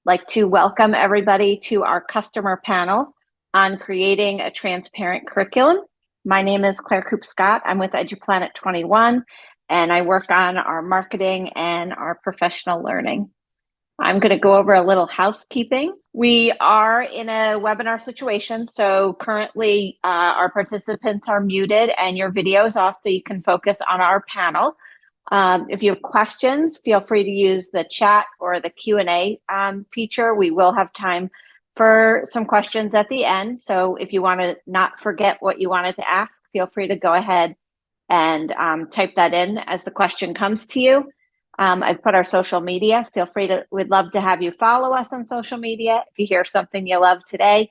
like to welcome everybody to our customer panel on creating a transparent curriculum. My name is Claire Coop-Scott. I'm with EduPlanet 21, and I work on our marketing and our professional learning. I'm going to go over a little housekeeping. We are in a webinar situation, so currently our participants are muted and your video is off so you can focus on our panel. If you have questions, feel free to use the chat or the Q&A feature. We will have time for some questions at the end. So if you want to not forget what you wanted to ask, feel free to go ahead and type that in as the question comes to you. I've put our social media. Feel free to, we'd love to have you follow us on social media. If you hear something you love today,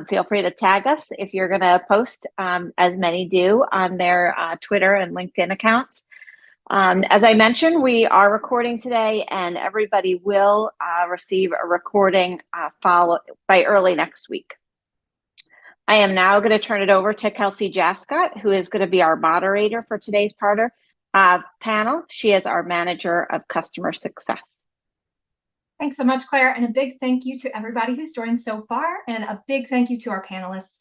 feel free to tag us if you're going to post, as many do, on their Twitter and LinkedIn accounts. As I mentioned, we are recording today, and everybody will receive a recording followed by early next week. I am now going to turn it over to Kelsey Jascott, who is going to be our moderator for today's panel. She is our manager of customer success. Thanks so much, Claire, and a big thank you to everybody who's joined so far, and a big thank you to our panelists.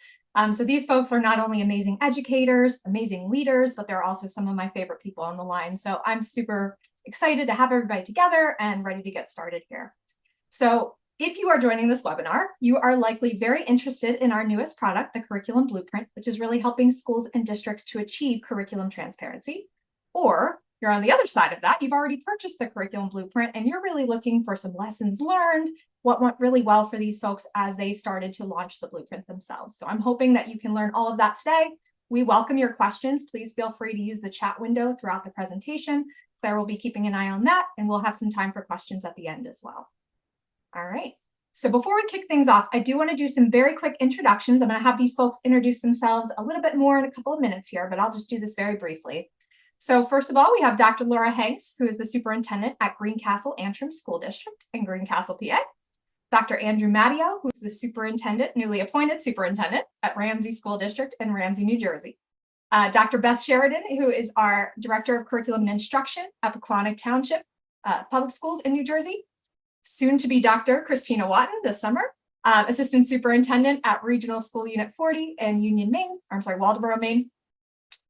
So these folks are not only amazing educators, amazing leaders, but they're also some of my favorite people on the line. So I'm super excited to have everybody together and ready to get started here. So if you are joining this webinar, you are likely very interested in our newest product, the Curriculum Blueprint, which is really helping schools and districts to achieve curriculum transparency. Or you're on the other side of that, you've already purchased the Curriculum Blueprint and you're really looking for some lessons learned, what went really well for these folks as they started to launch the blueprint themselves. So I'm hoping that you can learn all of that today. We welcome your questions. Please feel free to use the chat window throughout the presentation. Claire will be keeping an eye on that, and we'll have some time for questions at the end as well. All right. So before we kick things off, I do want to do some very quick introductions. I'm going to have these folks introduce themselves a little bit more in a couple of minutes here, but I'll just do this very briefly. So first of all, we have Dr. Laura Hanks, who is the superintendent at Greencastle Antrim School District in Greencastle, PA. Dr. Andrew Matteo, who is the superintendent, newly appointed superintendent at Ramsey School District in Ramsey, New Jersey. Dr. Beth Sheridan, who is our Director of Curriculum and Instruction at Pequannock Township Public Schools in New Jersey. Soon to be Dr. Christina Watton this summer, Assistant Superintendent at Regional School Unit 40 in Union, Maine, Waldoboro, Maine.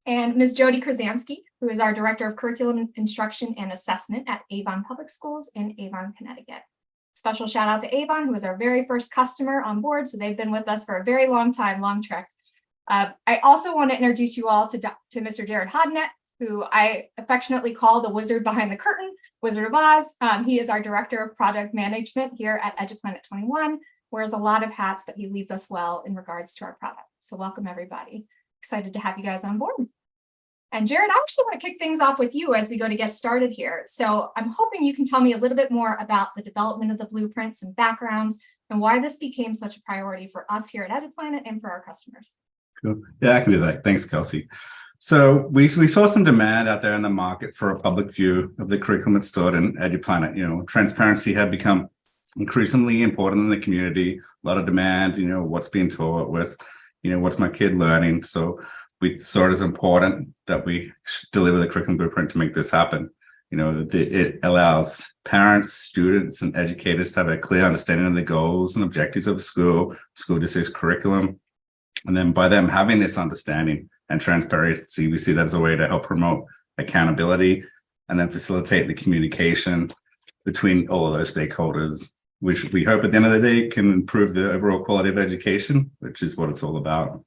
And Ms. Jody Krasansky, who is our Director of Curriculum Instruction and Assessment at Avon Public Schools in Avon, Connecticut. Special shout out to Avon, who was our very first customer on board. So they've been with us for a very long time, long trek. I also want to introduce you all to Mr. Jared Hodnett, who I affectionately call the wizard behind the curtain, Wizard of Oz. He is our Director of Product Management here at EduPlanet 21, wears a lot of hats, but he leads us well in regards to our product. So welcome, everybody. Excited to have you guys on board. And Jared, I actually want to kick things off with you as we go to get started here. So I'm hoping you can tell me a little bit more about the development of the blueprints and background and why this became such a priority for us here at EduPlanet and for our customers. Cool. Yeah, I can do that. Thanks, Kelsey. So we saw some demand out there in the market for a public view of the curriculum that's stored in EduPlanet. You know, transparency had become increasingly important in the community. A lot of demand, you know, what's being taught, what's my kid learning. So we saw it as important that we deliver the curriculum blueprint to make this happen. You know, it allows parents, students, and educators to have a clear understanding of the goals and objectives of the school district's curriculum. And then by them having this understanding and transparency, we see that as a way to help promote accountability and then facilitate the communication between all of those stakeholders, which we hope at the end of the day can improve the overall quality of education, which is what it's all about.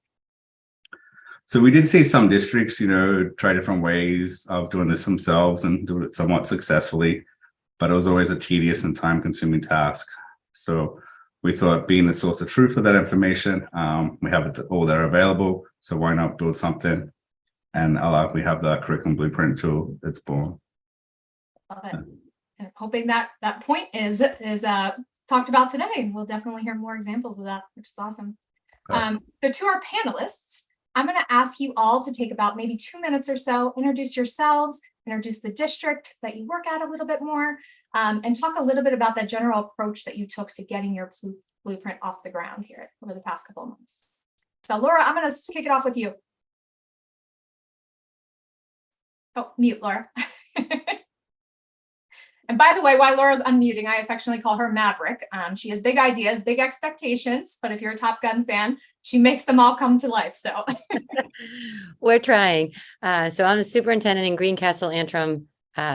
So we did see some districts, try different ways of doing this themselves and do it somewhat successfully, but it was always a tedious and time-consuming task. So we thought, being the source of truth for that information, we have it all there available. So why not build something? And we have the curriculum blueprint tool that's born. Love it. And I'm hoping that point is talked about today. We'll definitely hear more examples of that, which is awesome. So to our panelists, I'm going to ask you all to take about maybe 2 minutes or so, introduce yourselves, introduce the district that you work at a little bit more, and talk a little bit about that general approach that you took to getting your blueprint off the ground here over the past couple of months. So Laura, I'm going to kick it off with you. Oh, mute, Laura. And by the way, while Laura's unmuting, I affectionately call her Maverick. She has big ideas, big expectations, but if you're a Top Gun fan, she makes them all come to life. So We're trying. So I'm the superintendent in Greencastle Antrim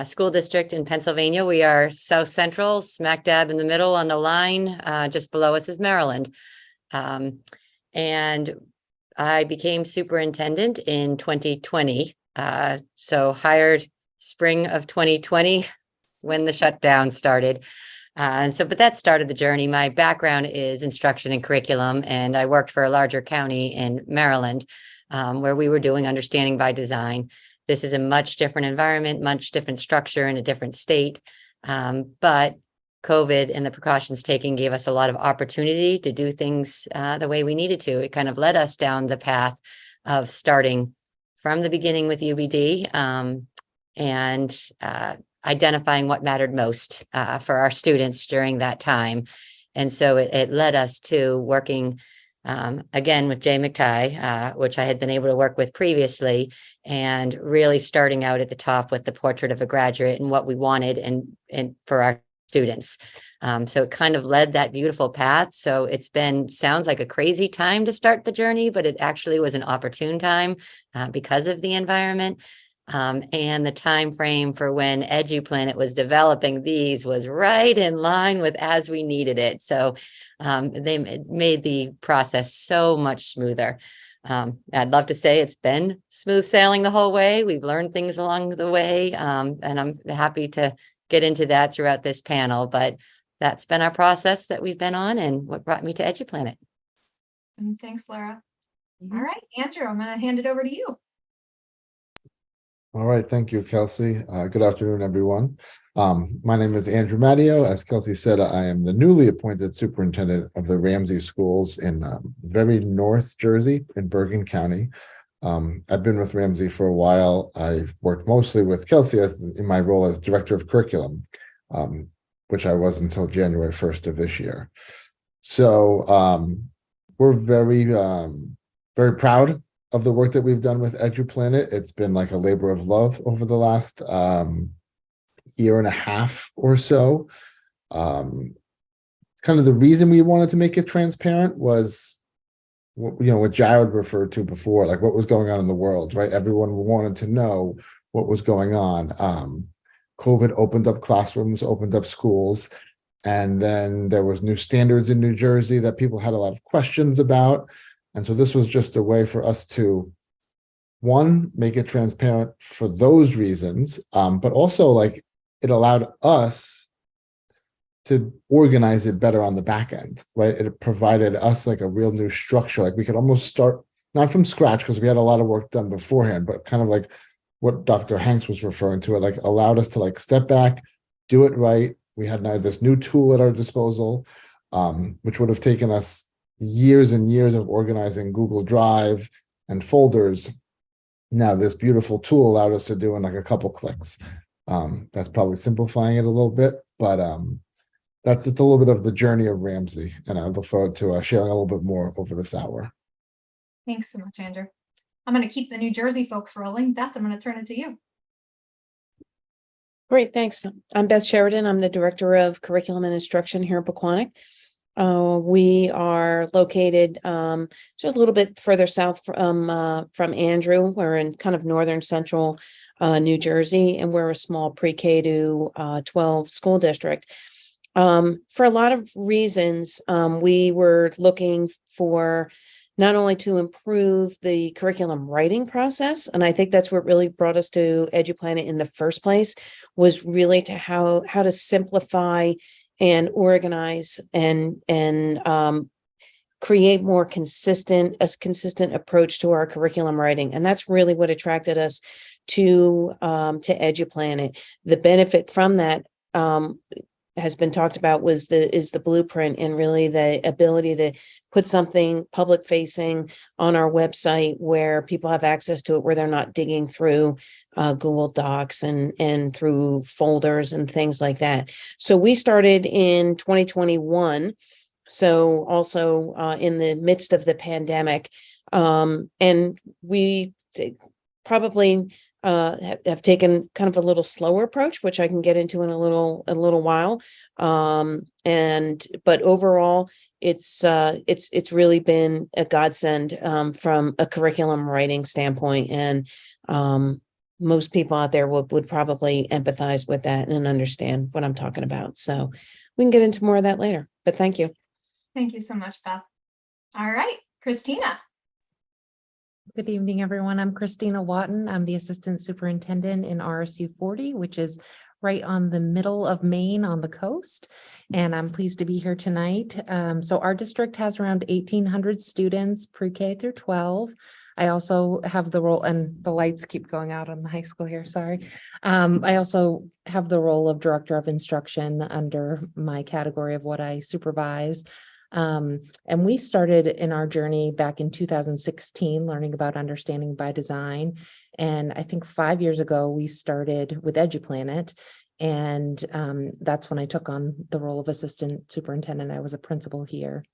School District in Pennsylvania. We are South Central, smack dab in the middle on the line. Just below us is Maryland. And I became superintendent in 2020. So hired spring of 2020 when the shutdown started. But that started the journey. My background is instruction and curriculum, and I worked for a larger county in Maryland, where we were doing understanding by design. This is a much different environment, much different structure in a different state. But COVID and the precautions taken gave us a lot of opportunity to do things the way we needed to. It kind of led us down the path of starting from the beginning with UBD and identifying what mattered most for our students during that time. And so it led us to working again with Jay McTighe, which I had been able to work with previously, and really starting out at the top with the portrait of a graduate and what we wanted and for our students. So it kind of led that beautiful path. So sounds like a crazy time to start the journey, but it actually was an opportune time because of the environment. And the time frame for when EduPlanet was developing these was right in line with as we needed it. So they made the process so much smoother. I'd love to say it's been smooth sailing the whole way. We've learned things along the way, and I'm happy to get into that throughout this panel. But that's been our process that we've been on and what brought me to EduPlanet. and thanks, Laura. All right, Andrew, I'm going to hand it over to you. All right, thank you, Kelsey. Good afternoon, everyone. My name is Andrew Matteo. As Kelsey said, I am the newly appointed superintendent of the Ramsey Schools in very North Jersey in Bergen County. I've been with Ramsey for a while. I've worked mostly with Kelsey in my role as director of curriculum, which I was until January 1st of this year. So we're very, very proud of the work that we've done with EduPlanet. It's been like a labor of love over the last year and a half or so. Kind of the reason we wanted to make it transparent was, what Jared referred to before, like what was going on in the world, right? Everyone wanted to know what was going on. COVID opened up classrooms, opened up schools, and then there was new standards in New Jersey that people had a lot of questions about. And so this was just a way for us to, one, make it transparent for those reasons, but also like it allowed us to organize it better on the back end, right? It provided us like a real new structure. Like we could almost start, not from scratch, because we had a lot of work done beforehand, but kind of like what Dr. Hanks was referring to, it like allowed us to like step back, do it right. We had now this new tool at our disposal, which would have taken us years and years of organizing Google Drive and folders. Now this beautiful tool allowed us to do in like a couple clicks. That's probably simplifying it a little bit, but it's a little bit of the journey of Ramsey, and I look forward to sharing a little bit more over this hour. Thanks so much, Andrew. I'm going to keep the New Jersey folks rolling. Beth, I'm going to turn it to you. Great, thanks. I'm Beth Sheridan. I'm the Director of Curriculum and Instruction here at Pequannock. We are located just a little bit further south from Andrew. We're in kind of northern central New Jersey, and we're a small pre-K to 12 school district. For a lot of reasons, we were looking for not only to improve the curriculum writing process, and I think that's what really brought us to EduPlanet in the first place, was really to how to simplify and organize and create more a consistent approach to our curriculum writing. And that's really what attracted us to EduPlanet. The benefit from that has been talked about is the blueprint, and really the ability to put something public facing on our website where people have access to it, where they're not digging through Google Docs and through folders and things like that. So we started in 2021. So also in the midst of the pandemic, and we probably have taken kind of a little slower approach, which I can get into in a little while. But overall, it's really been a godsend from a curriculum writing standpoint, and most people out there would probably empathize with that and understand what I'm talking about. So we can get into more of that later. But thank you. Thank you so much, Beth. All right, Christina. Good evening, everyone. I'm Christina Watton. I'm the Assistant Superintendent in RSU 40, which is right on the middle of Maine on the coast. And I'm pleased to be here tonight. So our district has around 1,800 students, pre-K through 12. I also have the role, and the lights keep going out on the high school here, sorry. I also have the role of Director of Instruction under my category of what I supervise. And we started in our journey back in 2016, learning about understanding by design. And I think 5 years ago, we started with EduPlanet. And that's when I took on the role of assistant superintendent. I was a principal here.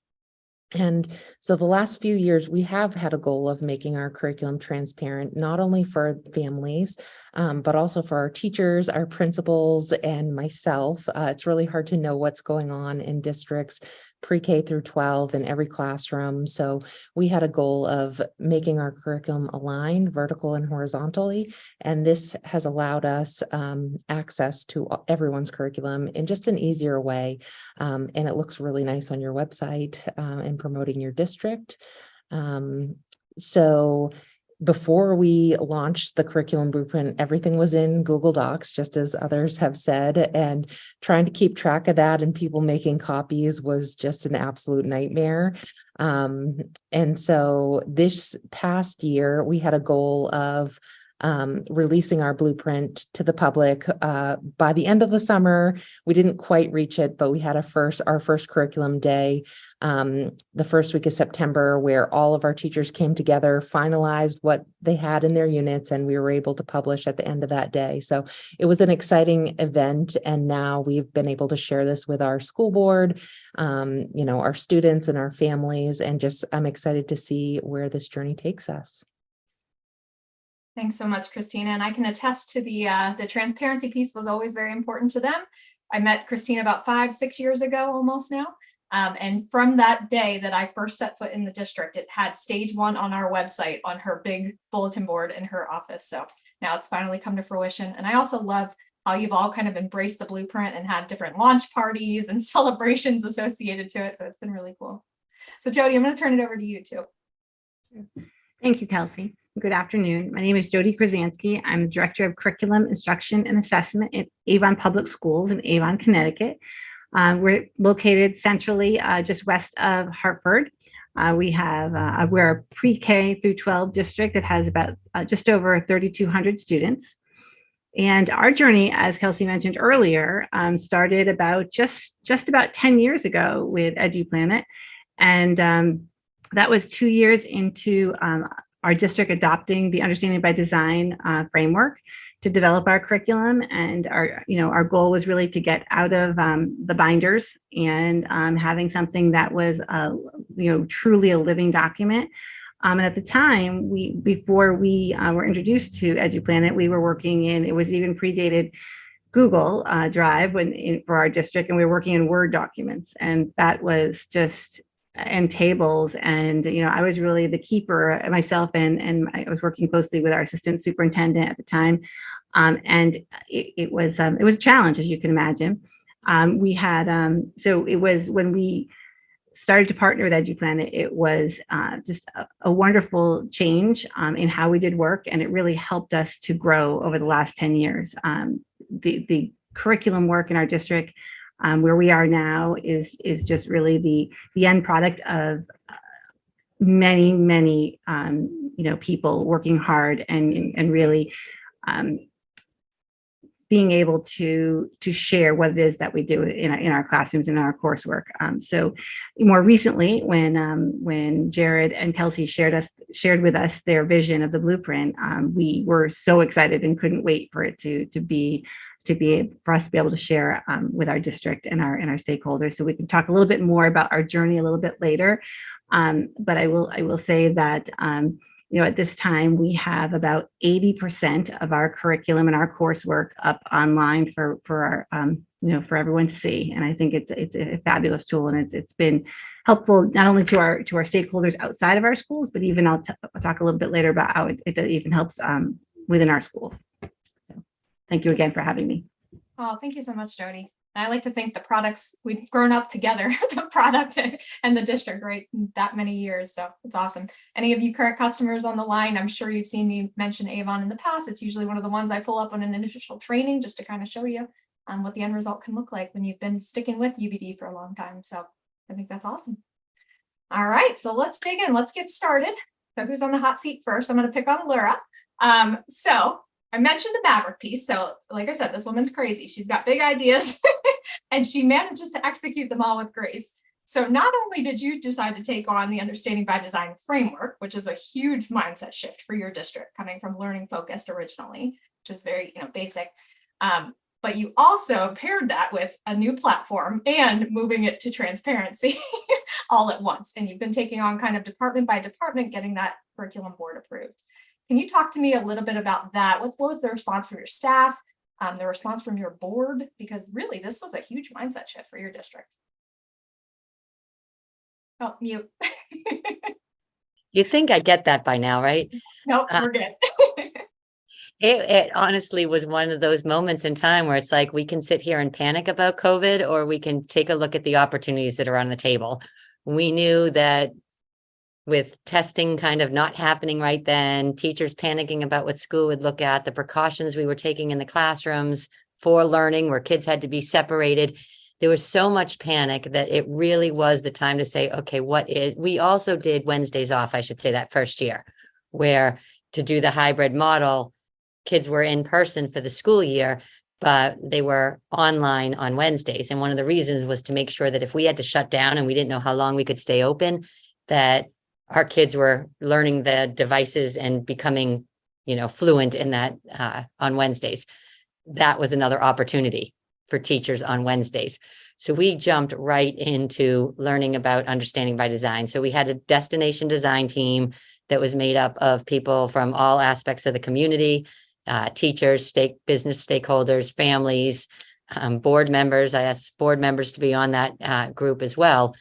And so the last few years, we have had a goal of making our curriculum transparent, not only for families, but also for our teachers, our principals, and myself. It's really hard to know what's going on in districts pre-K through 12 in every classroom. So we had a goal of making our curriculum aligned vertical and horizontally. And this has allowed us access to everyone's curriculum in just an easier way. And it looks really nice on your website in promoting your district. So before we launched the curriculum blueprint, everything was in Google Docs, just as others have said, and trying to keep track of that and people making copies was just an absolute nightmare. And so this past year, we had a goal of releasing our blueprint to the public by the end of the summer. We didn't quite reach it, but we had our first curriculum day the first week of September, where all of our teachers came together, finalized what they had in their units, and we were able to publish at the end of that day. So it was an exciting event, and now we've been able to share this with our school board, our students and our families, and I'm excited to see where this journey takes us. Thanks so much, Christina. And I can attest to the transparency piece was always very important to them. I met Christina about 5-6 years ago, almost now. And from that day that I first set foot in the district, it had stage 1 on our website on her big bulletin board in her office. So now it's finally come to fruition. And I also love how you've all kind of embraced the blueprint and had different launch parties and celebrations associated to it. So it's been really cool. So Jody, I'm going to turn it over to you too. Thank you, Kelsey. Good afternoon. My name is Jody Krasansky. I'm the Director of Curriculum, Instruction, and Assessment at Avon Public Schools in Avon, Connecticut. We're located centrally just west of Hartford. We're a pre-K through 12 district that has about just over 3,200 students. And our journey, as Kelsey mentioned earlier, started about just about 10 years ago with EduPlanet. And that was 2 years into our district adopting the Understanding by Design framework to develop our curriculum. And our goal was really to get out of the binders and having something that was truly a living document. And at the time, before we were introduced to EduPlanet, we were working it was even predated Google Drive for our district, and we were working in Word documents, and that was just and tables. And I was really the keeper myself, and I was working closely with our assistant superintendent at the time. And it was a challenge, as you can imagine. We had so it was when we started to partner with EduPlanet, it was just a wonderful change in how we did work, and it really helped us to grow over the last 10 years. The curriculum work in our district, where we are now, is just really the end product of many people working hard and really being able to share what it is that we do in our classrooms and in our coursework. So more recently, when Jared and Kelsey shared with us their vision of the blueprint, we were so excited and couldn't wait for it for us to be able to share with our district and our stakeholders. So we can talk a little bit more about our journey a little bit later. But I will say that At this time, we have about 80% of our curriculum and our coursework up online for our, for everyone to see. And I think it's a fabulous tool, and it's been helpful not only to our stakeholders outside of our schools, but even I'll talk a little bit later about how it even helps within our schools. So thank you again for having me. Oh, thank you so much, Jody. I like to think the products, we've grown up together, the product and the district, right? That many years. So it's awesome. Any of you current customers on the line, I'm sure you've seen me mention Avon in the past. It's usually one of the ones I pull up on an initial training just to kind of show you what the end result can look like when you've been sticking with UBD for a long time. So I think that's awesome. All right, so let's dig in. Let's get started. So who's on the hot seat first? I'm going to pick on Laura. So I mentioned the Maverick piece. So like I said, this woman's crazy. She's got big ideas and she manages to execute them all with grace. So not only did you decide to take on the Understanding by Design framework, which is a huge mindset shift for your district, coming from learning focused originally, which is very basic, but you also paired that with a new platform and moving it to transparency all at once. And you've been taking on kind of department by department, getting that curriculum board approved. Can you talk to me a little bit about that? What was the response from your staff, the response from your board? Because really, this was a huge mindset shift for your district. Oh, mute. You'd think I get that by now, right? Nope, we're good. It honestly was one of those moments in time where it's like, we can sit here and panic about COVID, or we can take a look at the opportunities that are on the table. We knew that with testing kind of not happening right then, teachers panicking about what school would look at, the precautions we were taking in the classrooms for learning where kids had to be separated. There was so much panic that it really was the time to say, okay, we also did Wednesdays off, I should say, that first year, where to do the hybrid model, kids were in person for the school year, but they were online on Wednesdays. And one of the reasons was to make sure that if we had to shut down and we didn't know how long we could stay open, that our kids were learning the devices and becoming, fluent in that on Wednesdays. That was another opportunity for teachers on Wednesdays. So we jumped right into learning about Understanding by Design. So we had a destination design team that was made up of people from all aspects of the community, teachers, business stakeholders, families, board members. I asked board members to be on that group as well.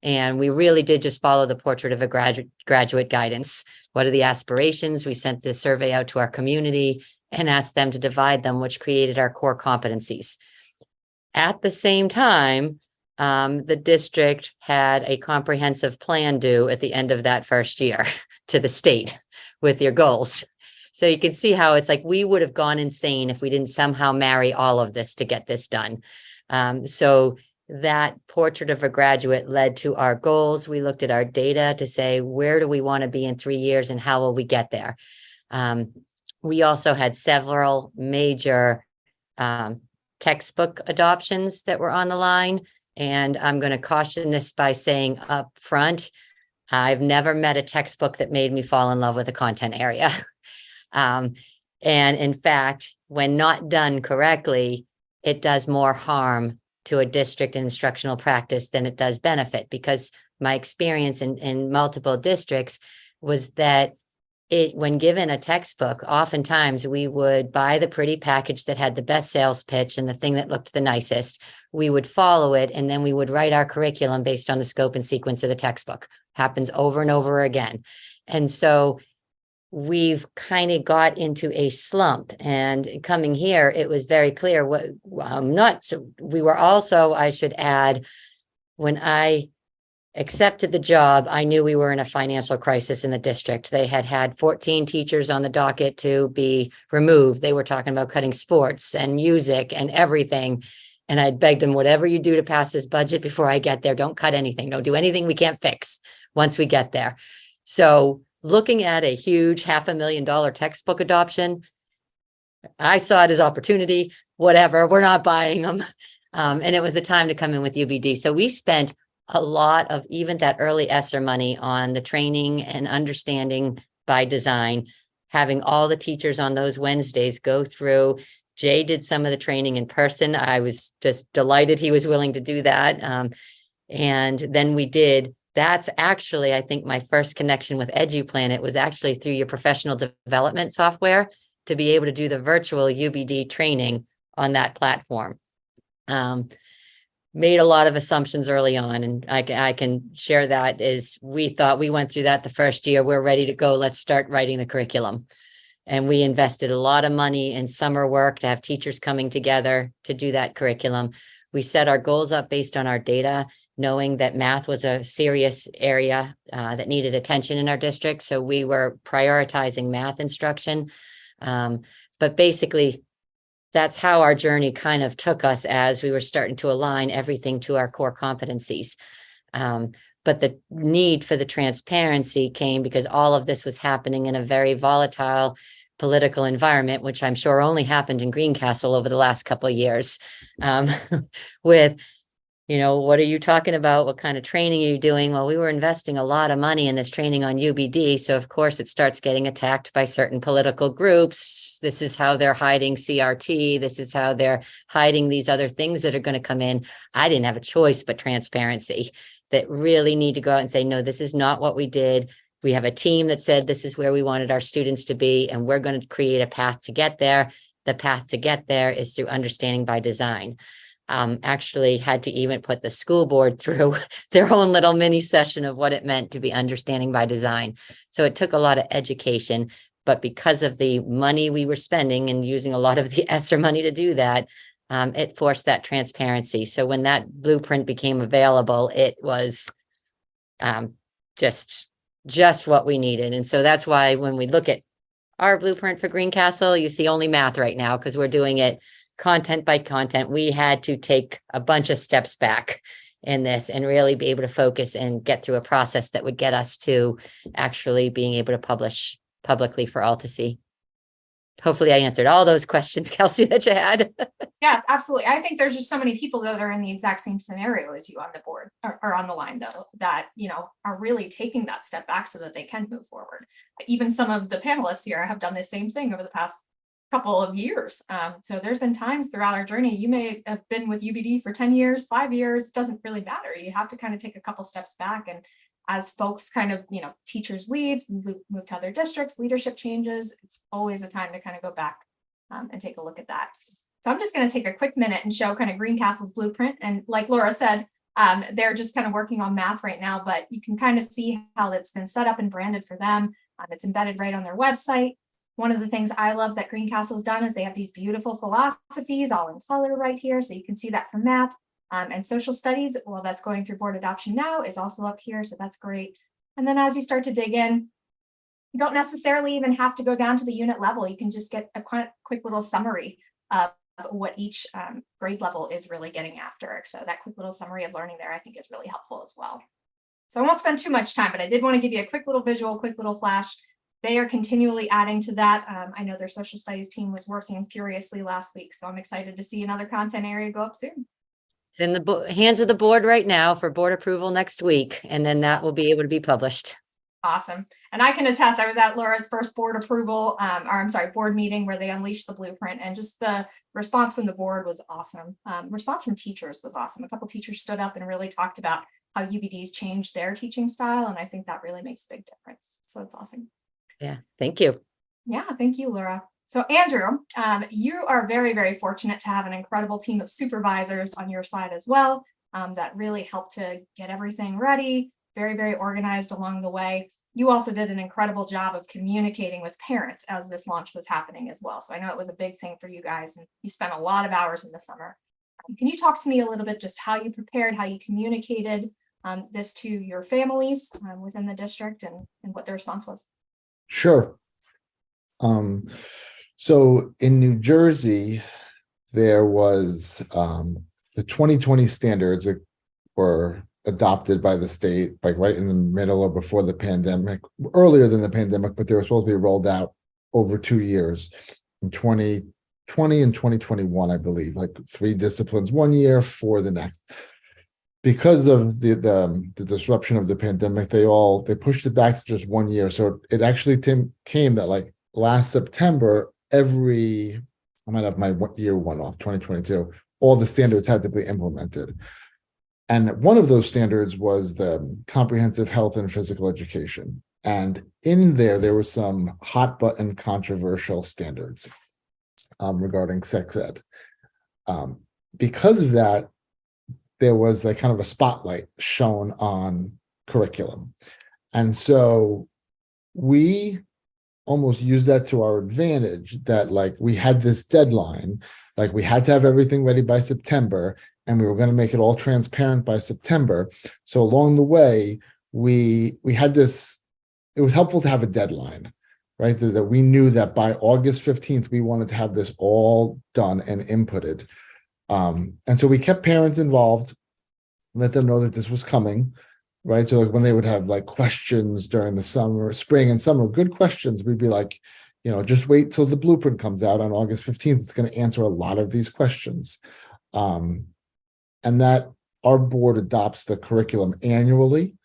And we really did just follow the portrait of a graduate guidance. What are the aspirations? We sent this survey out to our community and asked them to divide them, which created our core competencies. At the same time, the district had a comprehensive plan due at the end of that first year to the state with your goals. So you can see how it's like we would have gone insane if we didn't somehow marry all of this to get this done. So that portrait of a graduate led to our goals. We looked at our data to say, where do we want to be in 3 years and how will we get there? We also had several major textbook adoptions that were on the line. And I'm going to caution this by saying up front, I've never met a textbook that made me fall in love with a content area. And in fact, when not done correctly, it does more harm to a district instructional practice than it does benefit, because my experience in multiple districts was that when given a textbook, oftentimes we would buy the pretty package that had the best sales pitch and the thing that looked the nicest. We would follow it, and then we would write our curriculum based on the scope and sequence of the textbook. Happens over and over again. And so we've kind of got into a slump, and coming here, it was very clear we were also, I should add, when I accepted the job, I knew we were in a financial crisis in the district. They had 14 teachers on the docket to be removed. They were talking about cutting sports and music and everything. And I begged them, whatever you do to pass this budget before I get there, don't cut anything. Don't do anything we can't fix once we get there. So looking at a huge $500,000 textbook adoption, I saw it as opportunity. Whatever, we're not buying them. And it was the time to come in with UBD. So we spent a lot of even that early ESSER money on the training and Understanding by Design, having all the teachers on those Wednesdays go through. Jay did some of the training in person. I was just delighted he was willing to do that. And then we did that's actually, I think, my first connection with EduPlanet was actually through your professional development software to be able to do the virtual UBD training on that platform. Made a lot of assumptions early on, and I can share that is we thought we went through that the first year. We're ready to go. Let's start writing the curriculum. And we invested a lot of money in summer work to have teachers coming together to do that curriculum. We set our goals up based on our data, knowing that math was a serious area that needed attention in our district. So we were prioritizing math instruction. But basically, that's how our journey kind of took us as we were starting to align everything to our core competencies. But the need for the transparency came because all of this was happening in a very volatile political environment, which I'm sure only happened in Greencastle over the last couple of years. With, what are you talking about? What kind of training are you doing? Well, we were investing a lot of money in this training on UBD. So of course it starts getting attacked by certain political groups. This is how they're hiding CRT. This is how they're hiding these other things that are going to come in. I didn't have a choice but transparency, that really need to go out and say, no, this is not what we did. We have a team that said this is where we wanted our students to be, and we're going to create a path to get there. The path to get there is through understanding by design. Actually had to even put the school board through their own little mini session of what it meant to be understanding by design. So it took a lot of education, but because of the money we were spending and using a lot of the ESSER money to do that, it forced that transparency. So when that blueprint became available, it was just what we needed. And so that's why when we look at our blueprint for Greencastle, you see only math right now because we're doing it content by content. We had to take a bunch of steps back in this and really be able to focus and get through a process that would get us to actually being able to publish publicly for all to see. Hopefully I answered all those questions, Kelsey, that you had. Yeah, absolutely. I think there's just so many people that are in the exact same scenario as you on the board or on the line, though, that, are really taking that step back so that they can move forward. Even some of the panelists here have done the same thing over the past couple of years. So there's been times throughout our journey, you may have been with UBD for 10 years, 5 years, doesn't really matter. You have to kind of take a couple steps back. And as folks kind of, teachers leave, move to other districts, leadership changes, it's always a time to kind of go back and take a look at that. So I'm just going to take a quick minute and show kind of Greencastle's blueprint. And like Laura said, they're just kind of working on math right now, but you can kind of see how it's been set up and branded for them. It's embedded right on their website. One of the things I love that Greencastle's done is they have these beautiful philosophies all in color right here. So you can see that for math. And social studies, well, that's going through board adoption now, is also up here. So that's great. And then as you start to dig in, you don't necessarily even have to go down to the unit level. You can just get a quick little summary of what each grade level is really getting after. So that quick little summary of learning there, I think, is really helpful as well. So I won't spend too much time, but I did want to give you a quick little visual, quick little flash. They are continually adding to that. I know their social studies team was working furiously last week, so I'm excited to see another content area go up soon. It's in the hands of the board right now for board approval next week, and then that will be able to be published. Awesome. And I can attest, I was at Laura's first board approval, board meeting where they unleashed the blueprint, and just the response from the board was awesome. Response from teachers was awesome. A couple teachers stood up and really talked about how UBD's changed their teaching style, and I think that really makes a big difference. So it's awesome. Yeah, thank you. Yeah, thank you, Laura. So Andrew, you are very, very fortunate to have an incredible team of supervisors on your side as well, that really helped to get everything ready, very, very organized along the way. You also did an incredible job of communicating with parents as this launch was happening as well. So I know it was a big thing for you guys, and you spent a lot of hours in the summer. Can you talk to me a little bit just how you prepared, how you communicated this to your families within the district and what the response was? Sure. So in New Jersey, there was the 2020 standards that were adopted by the state, like right in the middle or before the pandemic, earlier than the pandemic, but they were supposed to be rolled out over 2 years in 2020 and 2021, I believe, like 3 disciplines 1 year, 4 the next. Because of the disruption of the pandemic, they pushed it back to just 1 year. So it actually came that like last September, I might have my year one off, 2022, all the standards had to be implemented. And one of those standards was the comprehensive health and physical education. And in there was some hot button controversial standards regarding sex ed. Because of that, there was like kind of a spotlight shown on curriculum. And so we almost used that to our advantage, that like we had this deadline, like we had to have everything ready by September, and we were going to make it all transparent by September. So along the way, we had this, it was helpful to have a deadline, right? That we knew that by August 15th, we wanted to have this all done and inputted. And so we kept parents involved, let them know that this was coming, right? So like when they would have like questions during the summer, spring and summer, good questions, we'd be like, just wait till the blueprint comes out on August 15th. It's going to answer a lot of these questions. And that our board adopts the curriculum annually.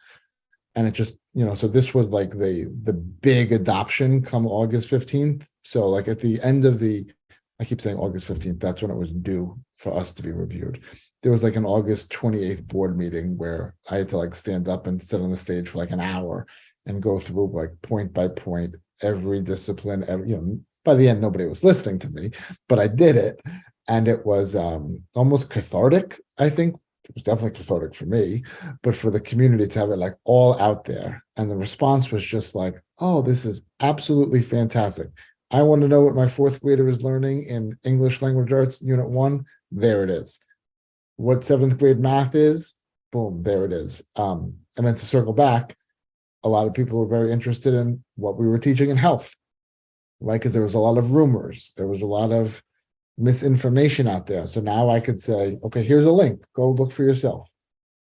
And it just, so this was like the big adoption come August 15th. So like at the end of I keep saying August 15th, that's when it was due for us to be reviewed. There was like an August 28th board meeting where I had to like stand up and sit on the stage for like an hour and go through like point by point, every discipline, by the end, nobody was listening to me, but I did it. And it was almost cathartic, I think. It was definitely cathartic for me, but for the community to have it like all out there. And the response was just like, oh, this is absolutely fantastic. I want to know what my fourth grader is learning in English Language Arts Unit 1. There it is. What seventh grade math is, boom, there it is. And then to circle back, a lot of people were very interested in what we were teaching in health, right? Because there was a lot of rumors. There was a lot of misinformation out there. So now I could say, okay, here's a link. Go look for yourself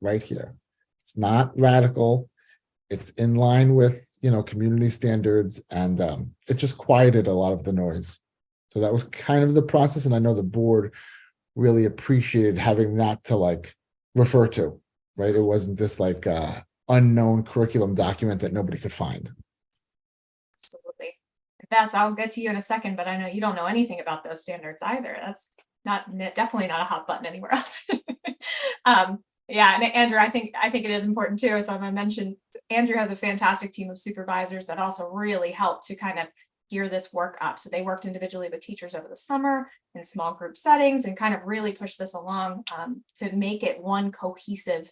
right here. It's not radical. It's in line with, community standards, and it just quieted a lot of the noise. So that was kind of the process. And I know the board really appreciated having that to like refer to, right? It wasn't this like unknown curriculum document that nobody could find. Absolutely. Beth, I'll get to you in a second, but I know you don't know anything about those standards either. That's definitely not a hot button anywhere else. Yeah, and Andrew, I think it is important too. So I'm going to mention Andrew has a fantastic team of supervisors that also really helped to kind of gear this work up. So they worked individually with teachers over the summer in small group settings and kind of really push this along to make it one cohesive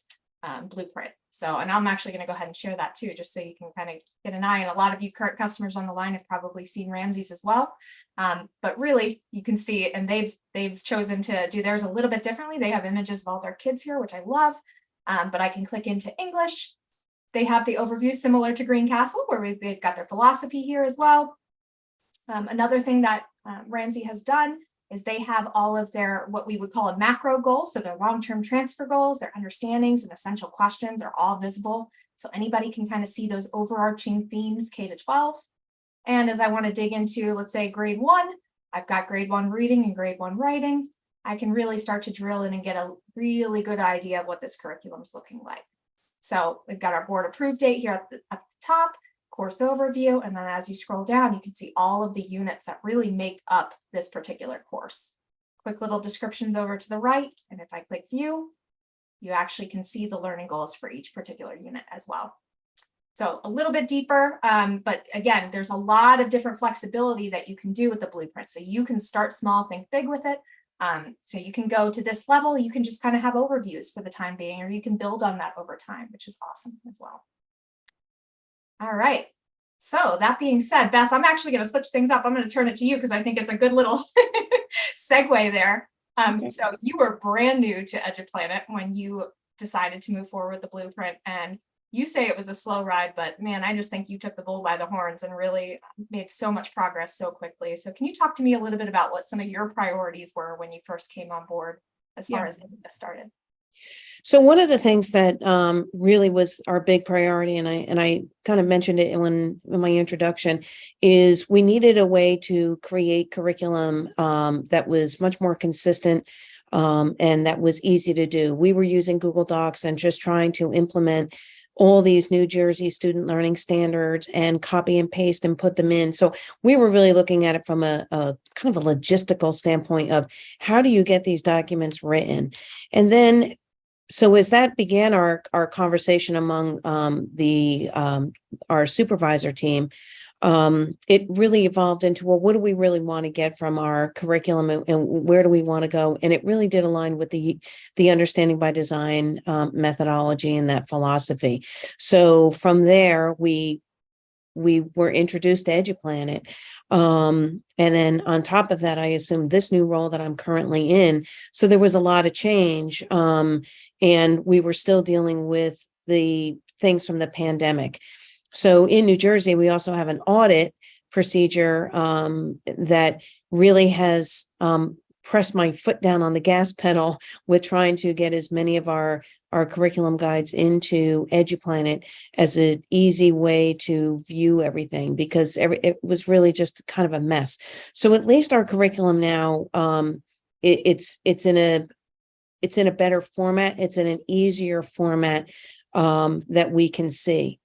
blueprint. So, and I'm actually going to go ahead and share that too, just so you can kind of get an eye. And a lot of you current customers on the line have probably seen Ramsey's as well. But really you can see it, and they've chosen to do theirs a little bit differently. They have images of all their kids here, which I love. But I can click into English. They have the overview similar to Greencastle, where they've got their philosophy here as well. Another thing that Ramsey has done is they have all of their, what we would call a macro goal. So their long-term transfer goals, their understandings and essential questions are all visible. So anybody can kind of see those overarching themes K to 12. And as I want to dig into, let's say grade 1, I've got grade 1 reading and grade 1 writing. I can really start to drill in and get a really good idea of what this curriculum is looking like. So we've got our board approved date here at the top, course overview, and then as you scroll down, you can see all of the units that really make up this particular course. Quick little descriptions over to the right, and if I click view, you actually can see the learning goals for each particular unit as well. So a little bit deeper, but again, there's a lot of different flexibility that you can do with the blueprint. So you can start small, think big with it. So you can go to this level, you can just kind of have overviews for the time being, or you can build on that over time, which is awesome as well. All right. So that being said, Beth, I'm actually going to switch things up. I'm going to turn it to you because I think it's a good little segue there. So you were brand new to EduPlanet when you decided to move forward with the blueprint, and you say it was a slow ride, but man, I just think you took the bull by the horns and really made so much progress so quickly. So can you talk to me a little bit about what some of your priorities were when you first came on board as far as getting this started? So one of the things that really was our big priority, and I kind of mentioned it in my introduction, is we needed a way to create curriculum that was much more consistent and that was easy to do. We were using Google Docs and just trying to implement all these New Jersey student learning standards and copy and paste and put them in. So we were really looking at it from a kind of a logistical standpoint of how do you get these documents written? And then so as that began our conversation among our supervisor team, it really evolved into, well, what do we really want to get from our curriculum, and where do we want to go? And it really did align with the understanding by design methodology and that philosophy. So from there, we were introduced to EduPlanet. And then on top of that, I assumed this new role that I'm currently in. So there was a lot of change. And we were still dealing with the things from the pandemic. So in New Jersey, we also have an audit procedure that really has pressed my foot down on the gas pedal with trying to get as many of our curriculum guides into EduPlanet as an easy way to view everything, because it was really just kind of a mess. So at least our curriculum now, it's in a better format. It's in an easier format that we can see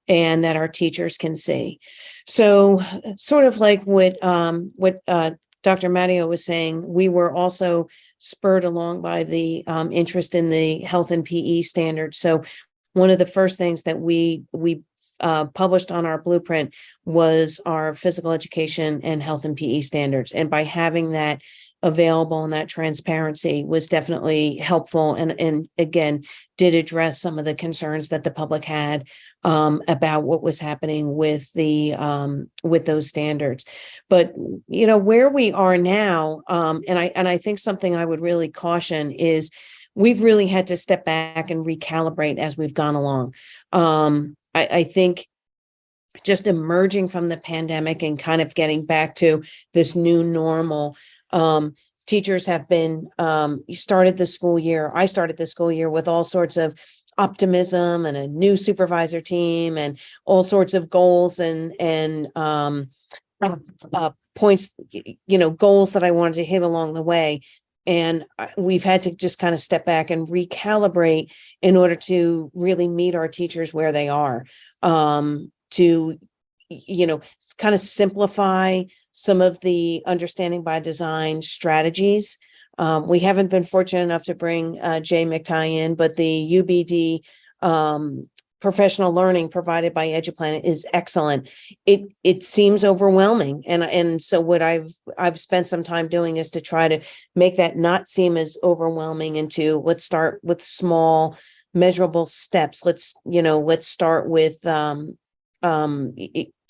and that our teachers can see. So sort of like what Dr. Matteo was saying, we were also spurred along by the interest in the health and PE standards. So one of the first things that we published on our blueprint was our physical education and health and PE standards. And by having that available and that transparency was definitely helpful, and again did address some of the concerns that the public had about what was happening with those standards. But where we are now, and I think something I would really caution is we've really had to step back and recalibrate as we've gone along. I think just emerging from the pandemic and kind of getting back to this new normal. Teachers have been, I started the school year with all sorts of optimism and a new supervisor team and all sorts of goals and points, goals that I wanted to hit along the way. And we've had to just kind of step back and recalibrate in order to really meet our teachers where they are, to kind of simplify some of the understanding by design strategies. We haven't been fortunate enough to bring Jay McTighe in, but the UBD professional learning provided by EduPlanet is excellent. It seems overwhelming, and so what I've spent some time doing is to try to make that not seem as overwhelming, and to let's start with small measurable steps. Let's start with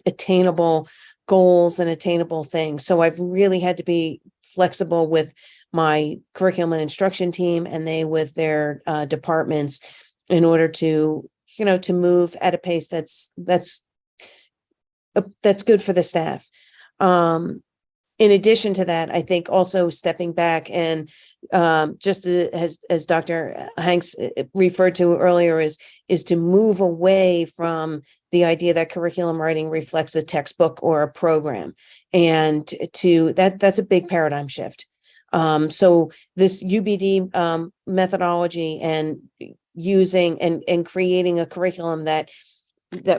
attainable goals and attainable things. So I've really had to be flexible with my curriculum and instruction team, and they with their departments, in order to move at a pace that's good for the staff. In addition to that, I think also stepping back and just as Dr. Hanks referred to earlier, is to move away from the idea that curriculum writing reflects a textbook or a program, and to that's a big paradigm shift. So this UBD methodology and using and creating a curriculum that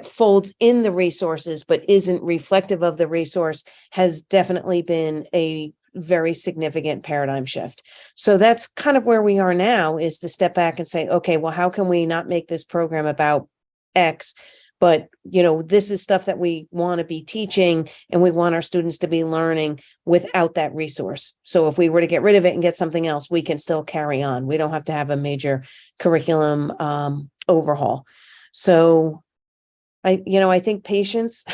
folds in the resources but isn't reflective of the resource has definitely been a very significant paradigm shift. So that's kind of where we are now, is to step back and say, okay, well, how can we not make this program about X, but this is stuff that we want to be teaching and we want our students to be learning without that resource. So if we were to get rid of it and get something else, we can still carry on. We don't have to have a major curriculum overhaul. So I think patience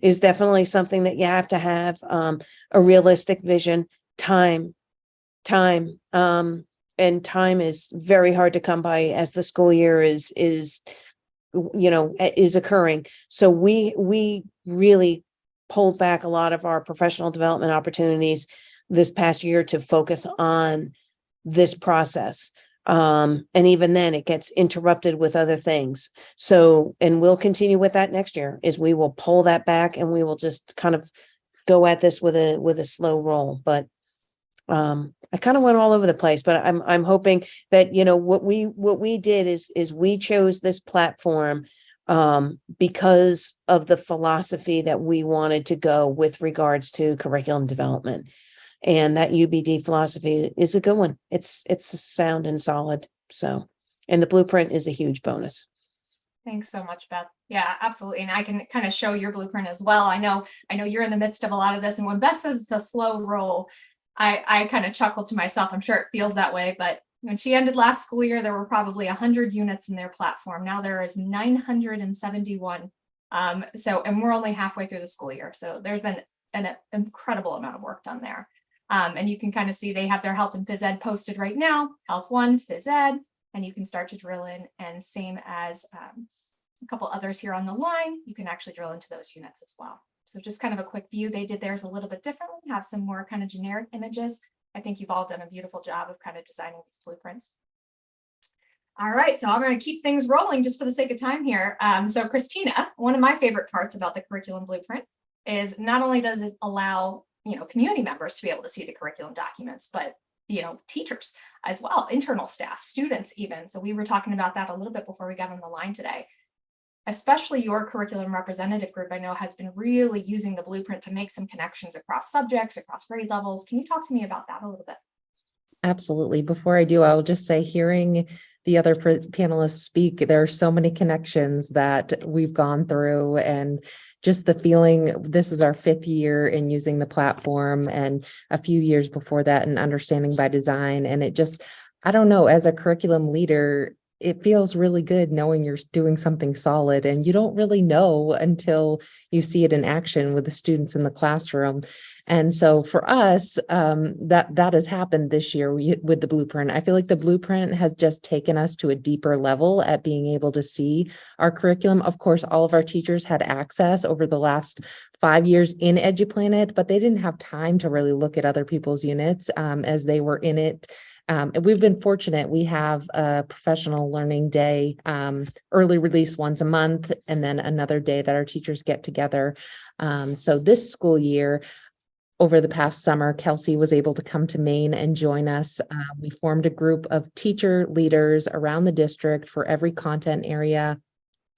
is definitely something that you have to have, a realistic vision, time, and time is very hard to come by as the school year is occurring. So we really pulled back a lot of our professional development opportunities this past year to focus on this process. And even then it gets interrupted with other things. So, and we'll continue with that next year, is we will pull that back and we will just kind of go at this with a slow roll. But I kind of went all over the place, but I'm hoping that, what we did is we chose this platform because of the philosophy that we wanted to go with regards to curriculum development. And that UBD philosophy is a good one. It's sound and solid. So And the blueprint is a huge bonus. Thanks so much, Beth. Yeah, absolutely. And I can kind of show your blueprint as well. I know you're in the midst of a lot of this. And when Beth says it's a slow roll, I kind of chuckle to myself. I'm sure it feels that way, but when she ended last school year, there were probably 100 units in their platform. Now there is 971. And we're only halfway through the school year. So there's been an incredible amount of work done there. And you can kind of see they have their health and phys ed posted right now, Health 1, phys ed, and you can start to drill in, and same as a couple others here on the line, you can actually drill into those units as well. So just kind of a quick view. They did theirs a little bit differently, have some more kind of generic images. I think you've all done a beautiful job of kind of designing these blueprints. All right, so I'm going to keep things rolling just for the sake of time here. So Christina, one of my favorite parts about the curriculum blueprint is not only does it allow, community members to be able to see the curriculum documents, but teachers as well, internal staff, students even. So we were talking about that a little bit before we got on the line today. Especially your curriculum representative group, I know, has been really using the blueprint to make some connections across subjects, across grade levels. Can you talk to me about that a little bit? Absolutely. Before I do, I'll just say, hearing the other panelists speak, there are so many connections that we've gone through, and just the feeling, this is our 5th year in using the platform, and a few years before that in Understanding by Design. And it just, I don't know, as a curriculum leader, it feels really good knowing you're doing something solid, and you don't really know until you see it in action with the students in the classroom. And so for us, that has happened this year with the blueprint. I feel like the blueprint has just taken us to a deeper level at being able to see our curriculum. Of course, all of our teachers had access over the last 5 years in EduPlanet, but they didn't have time to really look at other people's units as they were in it. We've been fortunate. We have a professional learning day, early release once a month, and then another day that our teachers get together. So this school year, over the past summer, Kelsey was able to come to Maine and join us. We formed a group of teacher leaders around the district for every content area,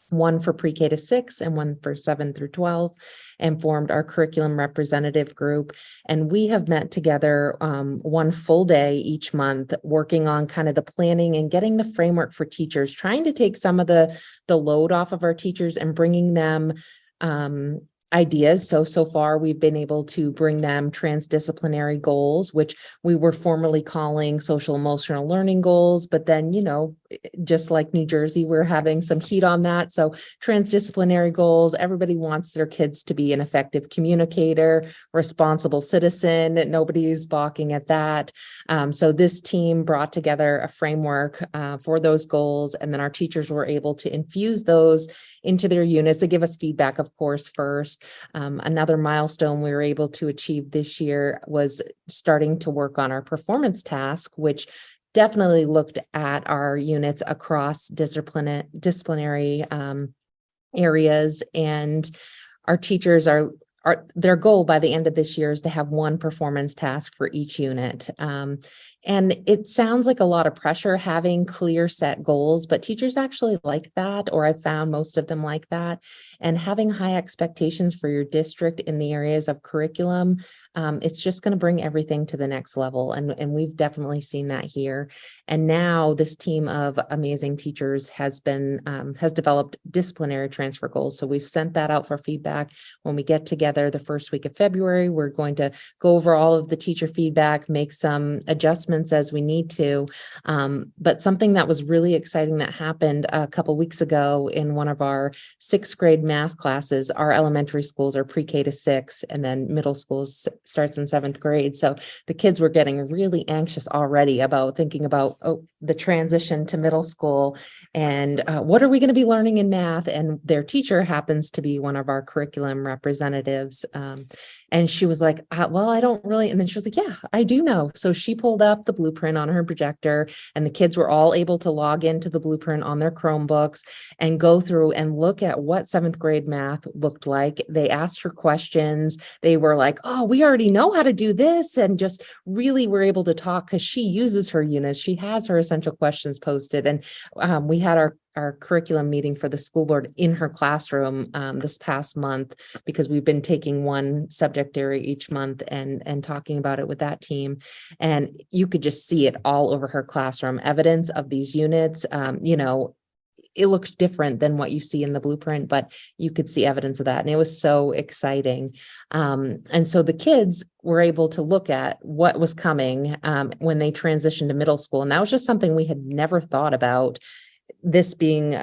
one for pre-K to 6 and one for 7 through 12, and formed our curriculum representative group. And we have met together one full day each month, working on kind of the planning and getting the framework for teachers, trying to take some of the load off of our teachers and bringing them ideas. So far we've been able to bring them transdisciplinary goals, which we were formerly calling social emotional learning goals, but then, just like New Jersey, we're having some heat on that. So transdisciplinary goals, everybody wants their kids to be an effective communicator, responsible citizen. Nobody's balking at that. So this team brought together a framework for those goals, and then our teachers were able to infuse those into their units. They give us feedback, of course, first. Another milestone we were able to achieve this year was starting to work on our performance task, which definitely looked at our units across disciplinary areas. And our teachers their goal by the end of this year is to have one performance task for each unit. And it sounds like a lot of pressure having clear set goals, but teachers actually like that, or I've found most of them like that. And having high expectations for your district in the areas of curriculum, it's just going to bring everything to the next level. And we've definitely seen that here. And now this team of amazing teachers has developed disciplinary transfer goals. So we've sent that out for feedback. When we get together the first week of February, we're going to go over all of the teacher feedback, make some adjustments as we need to. But something that was really exciting that happened a couple weeks ago in one of our 6th grade math classes. Our elementary schools are pre-K to 6, and then middle schools starts in 7th grade. So the kids were getting really anxious already about thinking about the transition to middle school and what are we going to be learning in math? And their teacher happens to be one of our curriculum representatives. And she was like, well, I don't really. And then she was like, yeah, I do know. So she pulled up the blueprint on her projector, and the kids were all able to log into the blueprint on their Chromebooks and go through and look at what 7th grade math looked like. They asked her questions. They were like, oh, we already know how to do this. And just really were able to talk because she uses her units. She has her essential questions posted. And we had our curriculum meeting for the school board in her classroom this past month, because we've been taking one subject area each month and talking about it with that team. And you could just see it all over her classroom, evidence of these units. It looked different than what you see in the blueprint, but you could see evidence of that. And it was so exciting. And so the kids were able to look at what was coming when they transitioned to middle school. And that was just something we had never thought about, this being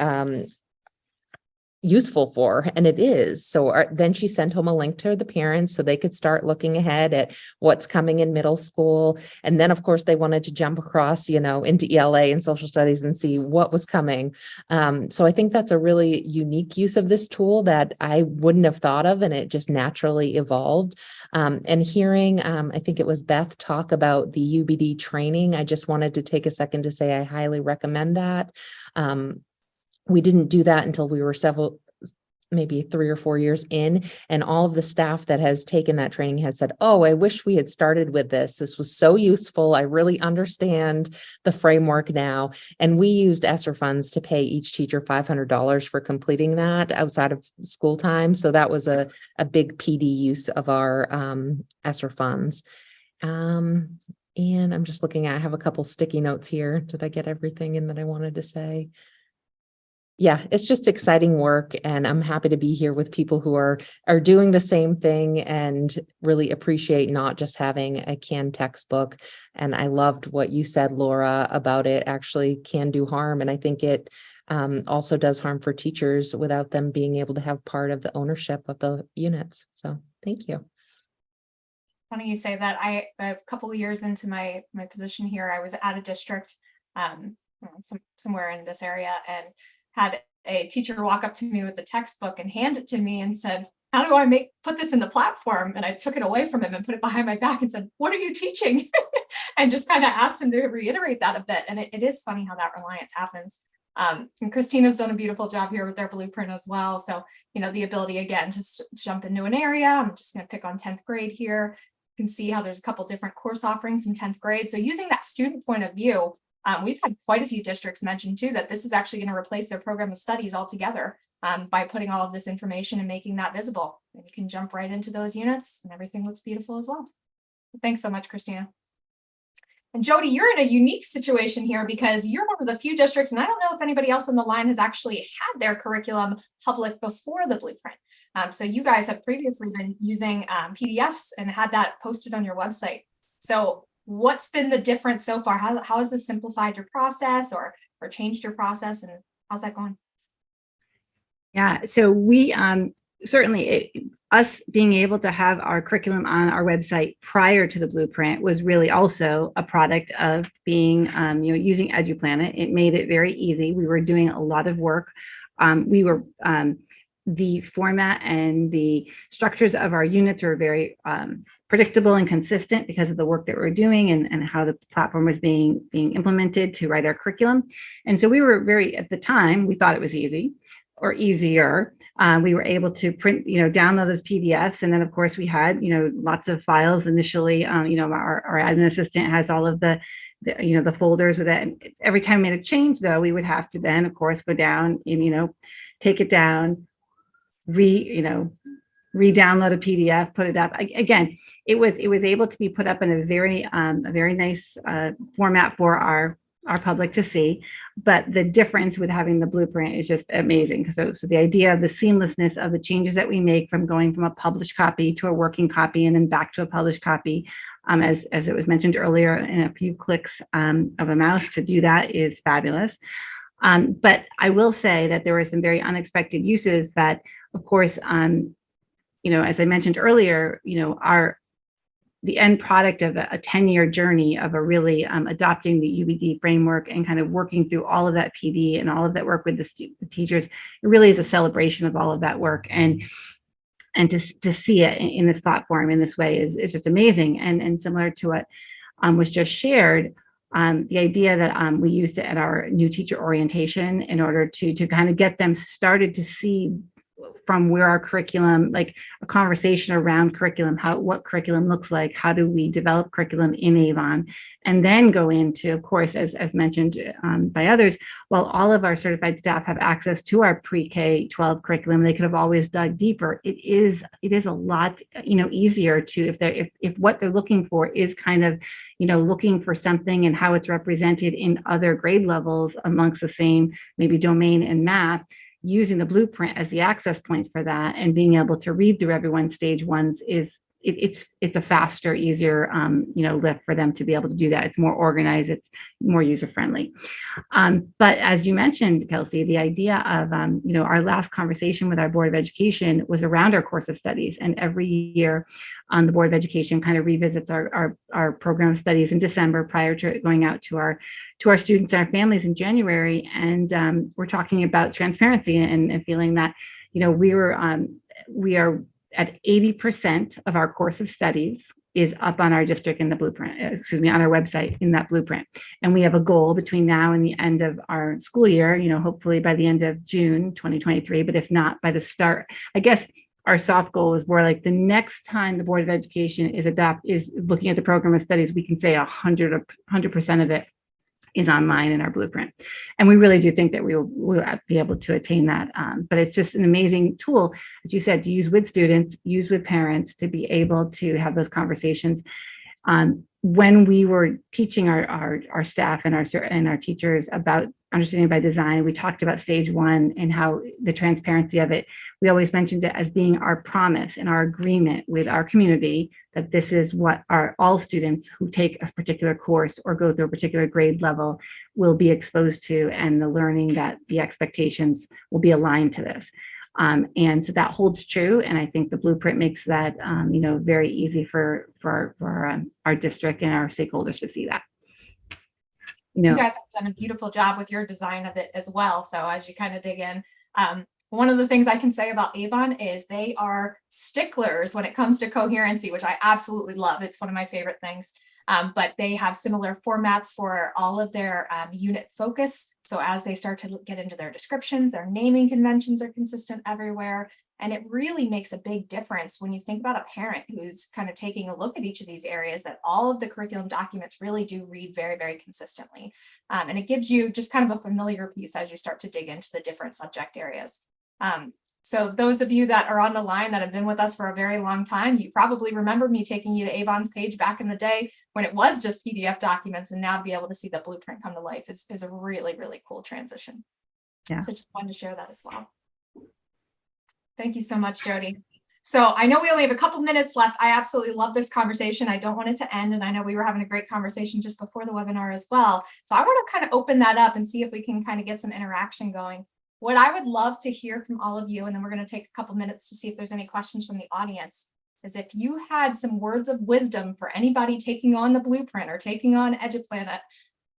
useful for, and it is. So then she sent home a link to the parents so they could start looking ahead at what's coming in middle school. And then of course they wanted to jump across, into ELA and social studies and see what was coming. So I think that's a really unique use of this tool that I wouldn't have thought of, and it just naturally evolved. And hearing, I think it was Beth talk about the UBD training, I just wanted to take a second to say I highly recommend that. We didn't do that until we were maybe 3 or 4 years in, and all of the staff that has taken that training has said, oh, I wish we had started with this. This was so useful. I really understand the framework now. And we used ESSER funds to pay each teacher $500 for completing that outside of school time. So that was a big PD use of our ESSER funds. And I'm just looking at, I have a couple sticky notes here. Did I get everything in that I wanted to say? Yeah, it's just exciting work, and I'm happy to be here with people who are doing the same thing and really appreciate not just having a canned textbook. And I loved what you said, Laura, about it actually can do harm. And I think it also does harm for teachers without them being able to have part of the ownership of the units. So thank you. Funny you say that. A couple of years into my position here, I was at a district somewhere in this area, and had a teacher walk up to me with the textbook and hand it to me and said, how do I put this in the platform? And I took it away from him and put it behind my back and said, what are you teaching? And just kind of asked him to reiterate that a bit. And it is funny how that reliance happens. And Christina's done a beautiful job here with their blueprint as well. So, the ability again, just to jump into an area. I'm just going to pick on 10th grade here. You can see how there's a couple different course offerings in 10th grade. So using that student point of view, we've had quite a few districts mention too that this is actually going to replace their program of studies altogether by putting all of this information and making that visible. And you can jump right into those units and everything looks beautiful as well. Thanks so much, Christina. And Jody, you're in a unique situation here because you're one of the few districts, and I don't know if anybody else on the line has actually had their curriculum public before the blueprint. So you guys have previously been using PDFs and had that posted on your website. So what's been the difference so far? How has this simplified your process or changed your process, and how's that going? Yeah, so we certainly us being able to have our curriculum on our website prior to the blueprint was really also a product of being using EduPlanet. It made it very easy. We were doing a lot of work. The format and the structures of our units were very predictable and consistent because of the work that we're doing and how the platform was being implemented to write our curriculum. And so we were at the time, we thought it was easy or easier. We were able to print, download those PDFs. And then of course we had, lots of files initially, our admin assistant has all of the folders with that. And every time we made a change though, we would have to then of course go down and, take it down, re-download a PDF, put it up. Again, it was able to be put up in a very nice format for our public to see. But the difference with having the blueprint is just amazing. So the idea of the seamlessness of the changes that we make from going from a published copy to a working copy and then back to a published copy, as it was mentioned earlier, in a few clicks of a mouse to do that is fabulous. But I will say that there were some very unexpected uses that, of course, as I mentioned earlier, the end product of a 10-year journey of a really adopting the UBD framework and kind of working through all of that PD and all of that work with the teachers, it really is a celebration of all of that work. And to see it in this platform in this way is just amazing. And similar to what was just shared, the idea that we used it at our new teacher orientation in order to kind of get them started to see from where our curriculum, like a conversation around curriculum, what curriculum looks like, how do we develop curriculum in Avon, and then go into, of course, as mentioned by others, while all of our certified staff have access to our pre-K-12 curriculum, they could have always dug deeper. It is a lot, easier to, if what they're looking for is kind of, looking for something and how it's represented in other grade levels amongst the same maybe domain and math, using the blueprint as the access point for that and being able to read through everyone's stage ones is it's a faster, easier, lift for them to be able to do that. It's more organized, it's more user friendly. But as you mentioned, Kelsey, the idea of, our last conversation with our Board of Education was around our course of studies, and every year the Board of Education kind of revisits our program of studies in December prior to going out to our students and our families in January. And we're talking about transparency and feeling that, we are at 80% of our course of studies is up on our district in the blueprint, on our website in that blueprint. And we have a goal between now and the end of our school year, hopefully by the end of June 2023, but if not by the start, I guess our soft goal is more like the next time the Board of Education is looking at the program of studies, we can say 100% of it is online in our blueprint. And we really do think that we'll be able to attain that. But it's just an amazing tool, as you said, to use with students, use with parents, to be able to have those conversations. When we were teaching our staff and our teachers about understanding by design, we talked about stage one and how the transparency of it. We always mentioned it as being our promise and our agreement with our community that this is what all students who take a particular course or go through a particular grade level will be exposed to, and the learning that the expectations will be aligned to this. And so that holds true. And I think the blueprint makes that, very easy for our district and our stakeholders to see that. You guys have done a beautiful job with your design of it as well. So as you kind of dig in, one of the things I can say about Avon is they are sticklers when it comes to coherency, which I absolutely love. It's one of my favorite things. But they have similar formats for all of their unit focus. So as they start to get into their descriptions, their naming conventions are consistent everywhere. And it really makes a big difference when you think about a parent who's kind of taking a look at each of these areas, that all of the curriculum documents really do read very, very consistently. And it gives you just kind of a familiar piece as you start to dig into the different subject areas. So those of you that are on the line that have been with us for a very long time, you probably remember me taking you to Avon's page back in the day when it was just PDF documents, and now to be able to see the blueprint come to life is a really, really cool transition. Yeah. So just wanted to share that as well. Thank you so much, Jody. So I know we only have a couple minutes left. I absolutely love this conversation. I don't want it to end. And I know we were having a great conversation just before the webinar as well. So I want to kind of open that up and see if we can kind of get some interaction going. What I would love to hear from all of you, and then we're going to take a couple minutes to see if there's any questions from the audience, is if you had some words of wisdom for anybody taking on the blueprint or taking on EduPlanet,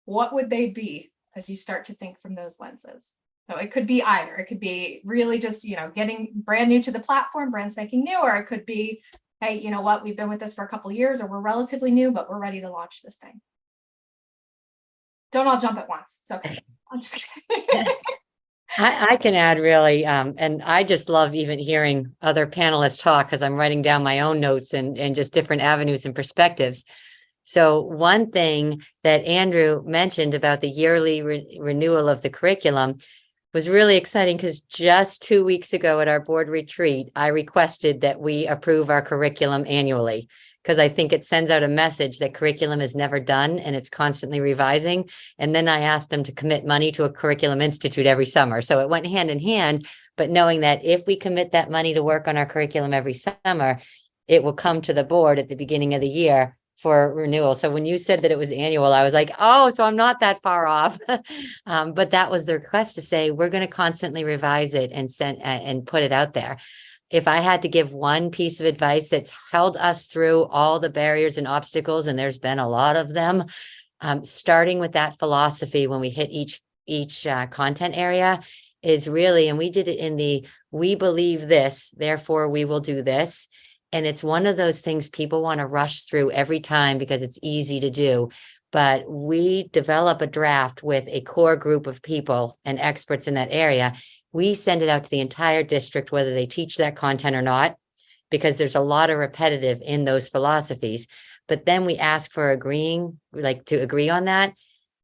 what would they be as you start to think from those lenses? So it could be either. It could be really just, getting brand new to the platform, brand spanking new, or it could be, hey, you know what, we've been with this for a couple of years, or we're relatively new, but we're ready to launch this thing. Don't all jump at once. It's okay. I'm just kidding. I can add really, and I just love even hearing other panelists talk because I'm writing down my own notes and just different avenues and perspectives. So one thing that Andrew mentioned about the yearly renewal of the curriculum was really exciting, because just 2 weeks ago at our board retreat, I requested that we approve our curriculum annually, because I think it sends out a message that curriculum is never done and it's constantly revising. And then I asked them to commit money to a curriculum institute every summer. So it went hand in hand, but knowing that if we commit that money to work on our curriculum every summer, it will come to the board at the beginning of the year for renewal. So when you said that it was annual, I was like, oh, so I'm not that far off. But that was the request, to say, we're going to constantly revise it and send and put it out there. If I had to give one piece of advice that's held us through all the barriers and obstacles, and there's been a lot of them, starting with that philosophy when we hit each content area is really, and we did it in the, we believe this, therefore we will do this. And it's one of those things people want to rush through every time because it's easy to do. But we develop a draft with a core group of people and experts in that area. we send it out to the entire district, whether they teach that content or not, because there's a lot of repetitive in those philosophies. But then we ask for to agree on that.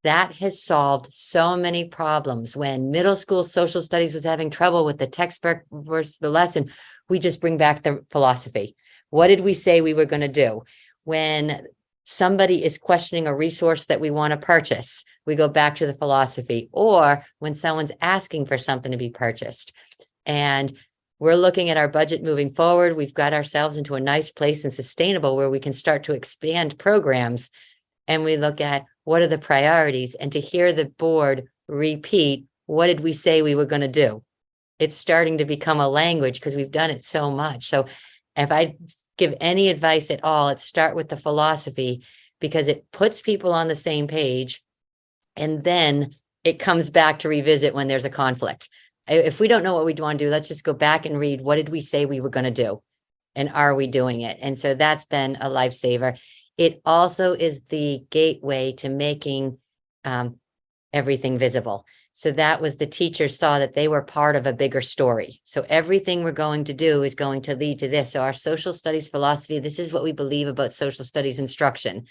That has solved so many problems. When middle school social studies was having trouble with the textbook versus the lesson, we just bring back the philosophy. What did we say we were going to do? When somebody is questioning a resource that we want to purchase, we go back to the philosophy. Or when someone's asking for something to be purchased. And we're looking at our budget moving forward. We've got ourselves into a nice place and sustainable where we can start to expand programs. And we look at what are the priorities, and to hear the board repeat, what did we say we were going to do? It's starting to become a language because we've done it so much. So if I give any advice at all, it's start with the philosophy, because it puts people on the same page. And then it comes back to revisit when there's a conflict. If we don't know what we want to do, let's just go back and read, what did we say we were going to do? And are we doing it? And so that's been a lifesaver. It also is the gateway to making everything visible. So that was the teachers saw that they were part of a bigger story. So everything we're going to do is going to lead to this. So our social studies philosophy, this is what we believe about social studies instruction.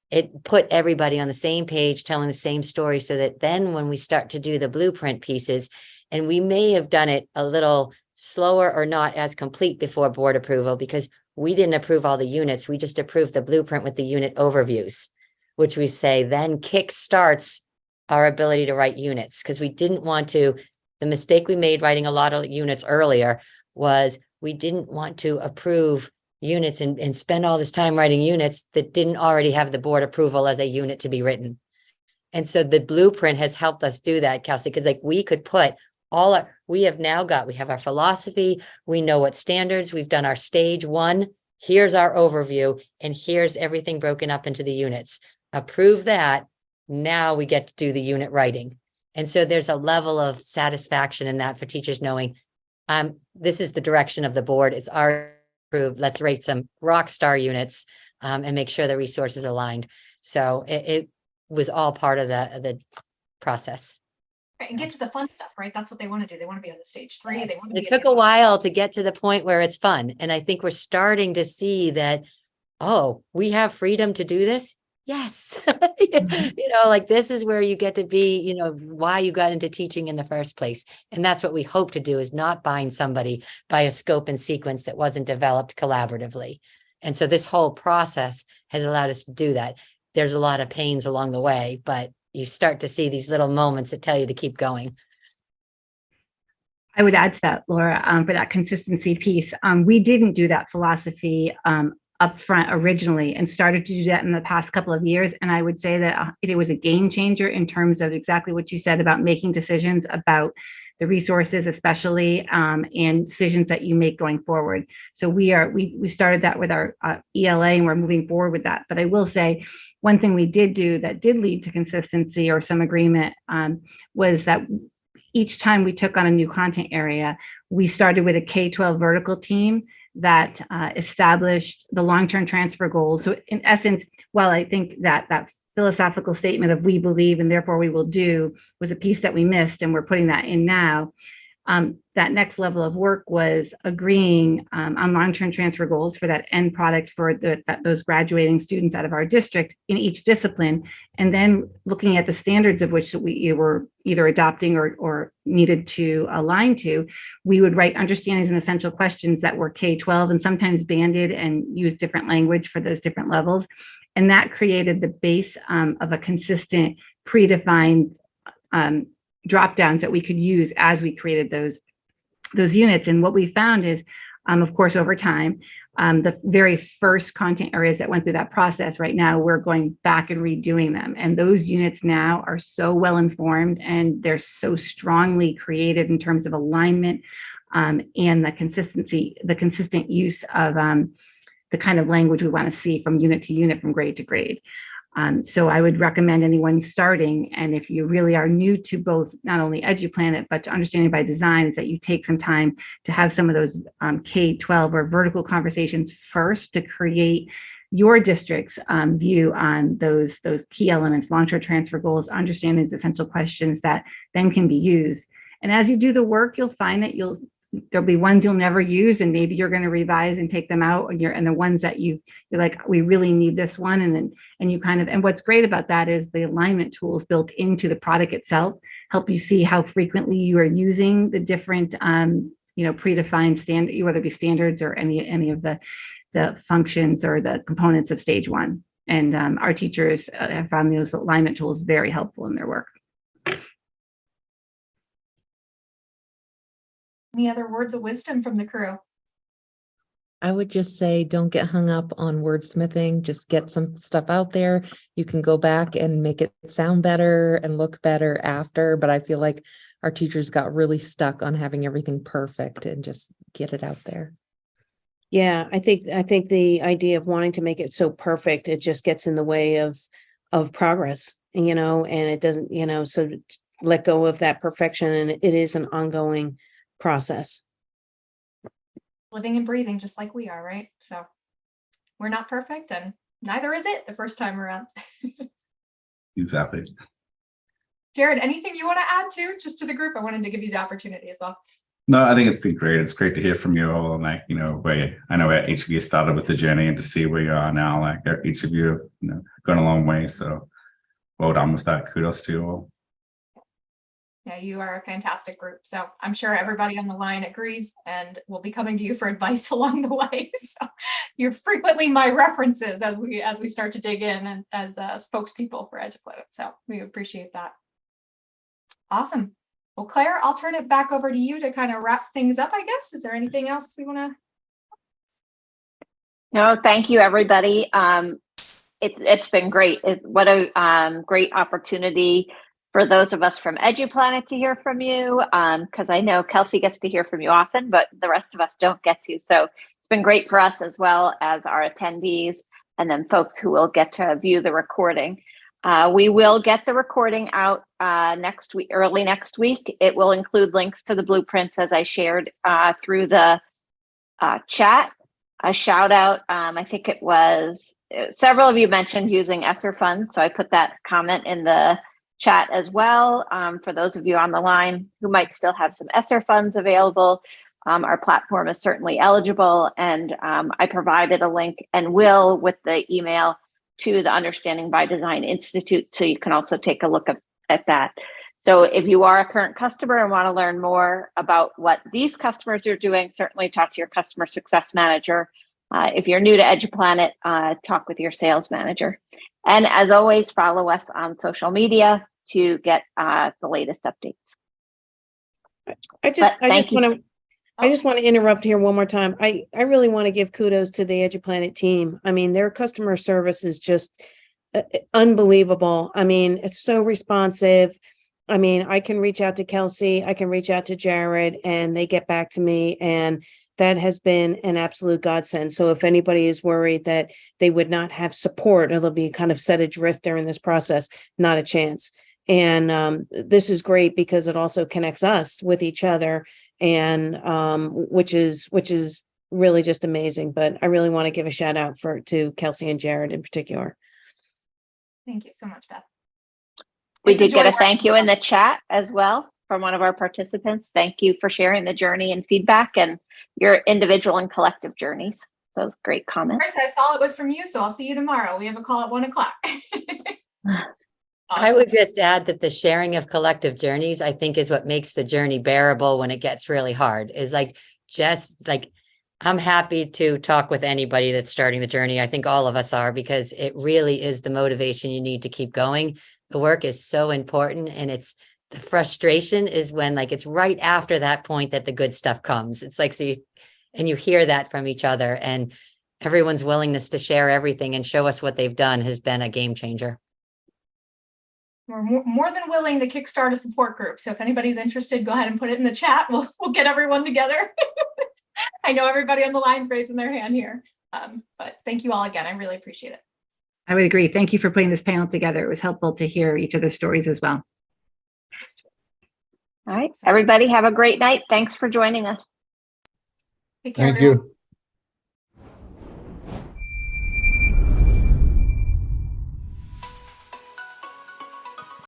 It put everybody on the same page, telling the same story, so that then when we start to do the blueprint pieces, and we may have done it a little slower or not as complete before board approval, because we didn't approve all the units. We just approved the blueprint with the unit overviews, which we say then kick starts our ability to write units, because we didn't want to, the mistake we made writing a lot of units earlier was we didn't want to approve units and spend all this time writing units that didn't already have the board approval as a unit to be written. And so the blueprint has helped us do that, Kelsey, because like we could put we have our philosophy, we know what standards, we've done our stage one, here's our overview, and here's everything broken up into the units. Approve that, now we get to do the unit writing. And so there's a level of satisfaction in that for teachers knowing, this is the direction of the board, it's our approved, let's rate some rock star units and make sure the resources aligned. So it was all part of the process. Right, and get to the fun stuff, right? That's what they want to do. They want to be on the stage 3. They want to It took a while to get to the point where it's fun. And I think we're starting to see that, oh, we have freedom to do this. Yes. Like this is where you get to be, why you got into teaching in the first place. And that's what we hope to do, is not bind somebody by a scope and sequence that wasn't developed collaboratively. And so this whole process has allowed us to do that. There's a lot of pains along the way, but you start to see these little moments that tell you to keep going. I would add to that, Laura, for that consistency piece. We didn't do that philosophy upfront originally, and started to do that in the past couple of years. And I would say that it was a game changer in terms of exactly what you said about making decisions about the resources, especially, and decisions that you make going forward. So we started that with our ELA, and we're moving forward with that. But I will say, one thing we did do that did lead to consistency or some agreement was that each time we took on a new content area, we started with a K-12 vertical team that established the long-term transfer goals. So in essence, while I think that philosophical statement of we believe and therefore we will do was a piece that we missed, and we're putting that in now, that next level of work was agreeing on long-term transfer goals for that end product for those graduating students out of our district in each discipline, and then looking at the standards of which we were either adopting or needed to align to. We would write understandings and essential questions that were K-12 and sometimes banded and use different language for those different levels. And that created the base of a consistent, predefined drop downs that we could use as we created those units. And what we found is, of course, over time, the very first content areas that went through that process, right now, we're going back and redoing them. And those units now are so well informed, and they're so strongly created in terms of alignment and the consistency, the consistent use of the kind of language we want to see from unit to unit, from grade to grade. So I would recommend anyone starting, and if you really are new to both not only EduPlanet, but to Understanding by Design, is that you take some time to have some of those K-12 or vertical conversations first to create your district's view on those key elements, long-term transfer goals, understandings, essential questions that then can be used. And as you do the work, you'll find that there'll be ones you'll never use, and maybe you're going to revise and take them out, and the ones that you're like, we really need this one. And what's great about that is the alignment tools built into the product itself help you see how frequently you are using the different, predefined standard, whether it be standards or any of the functions or the components of stage one. And our teachers have found those alignment tools very helpful in their work. Any other words of wisdom from the crew? I would just say, don't get hung up on wordsmithing, just get some stuff out there. You can go back and make it sound better and look better after, but I feel like our teachers got really stuck on having everything perfect, and just get it out there. Yeah, I think the idea of wanting to make it so perfect, it just gets in the way of progress, and it doesn't, so let go of that perfection, and it is an ongoing process. Living and breathing just like we are, right? So we're not perfect, and neither is it the first time around. Exactly. Jared, anything you want to add just to the group? I wanted to give you the opportunity as well. No, I think it's been great. It's great to hear from you all, and where I know where each of you started with the journey, and to see where you are now. Like each of you have gone a long way. So well done with that. Kudos to you all. Yeah, you are a fantastic group. So I'm sure everybody on the line agrees, and will be coming to you for advice along the way. So you're frequently my references as we start to dig in, and as spokespeople for EduPlanet. So we appreciate that. Awesome. Well, Claire, I'll turn it back over to you to kind of wrap things up, I guess. Is there anything else we want to? No, thank you, everybody. It's been great. What a great opportunity for those of us from EduPlanet to hear from you, because I know Kelsey gets to hear from you often, but the rest of us don't get to. So it's been great for us, as well as our attendees, and then folks who will get to view the recording. We will get the recording out next week, early next week. It will include links to the blueprints, as I shared through the chat. A shout out, I think it was several of you mentioned using ESSER funds, so I put that comment in the chat as well. For those of you on the line who might still have some ESSER funds available, our platform is certainly eligible, and I provided a link and will with the email to the Understanding by Design Institute, so you can also take a look at that. So if you are a current customer and want to learn more about what these customers are doing, certainly talk to your customer success manager. If you're new to EduPlanet, talk with your sales manager. And as always, follow us on social media to get the latest updates. I just want to interrupt here one more time. I really want to give kudos to the EduPlanet team. I mean, their customer service is just unbelievable. I mean, it's so responsive. I mean, I can reach out to Kelsey, I can reach out to Jared, and they get back to me, and that has been an absolute godsend. So if anybody is worried that they would not have support, or they'll be kind of set adrift during this process, not a chance. And this is great because it also connects us with each other, and which is really just amazing. But I really want to give a shout out to Kelsey and Jared in particular. Thank you so much, Beth. We did get a thank you in the chat as well from one of our participants. Thank you for sharing the journey and feedback and your individual and collective journeys. So it's a great comment. Chris, I saw it was from you, so I'll see you tomorrow. We have a call at 1 o'clock. I would just add that the sharing of collective journeys, I think, is what makes the journey bearable when it gets really hard. Is I'm happy to talk with anybody that's starting the journey. I think all of us are, because it really is the motivation you need to keep going. The work is so important, and the frustration is when it's right after that point that the good stuff comes. It's you hear that from each other, and everyone's willingness to share everything and show us what they've done has been a game changer. We're more than willing to kickstart a support group. So if anybody's interested, go ahead and put it in the chat. We'll get everyone together. I know everybody on the line's raising their hand here. But thank you all again. I really appreciate it. I would agree. Thank you for putting this panel together. It was helpful to hear each other's stories as well. All right, everybody have a great night. Thanks for joining us. Take care, Thank everyone. you.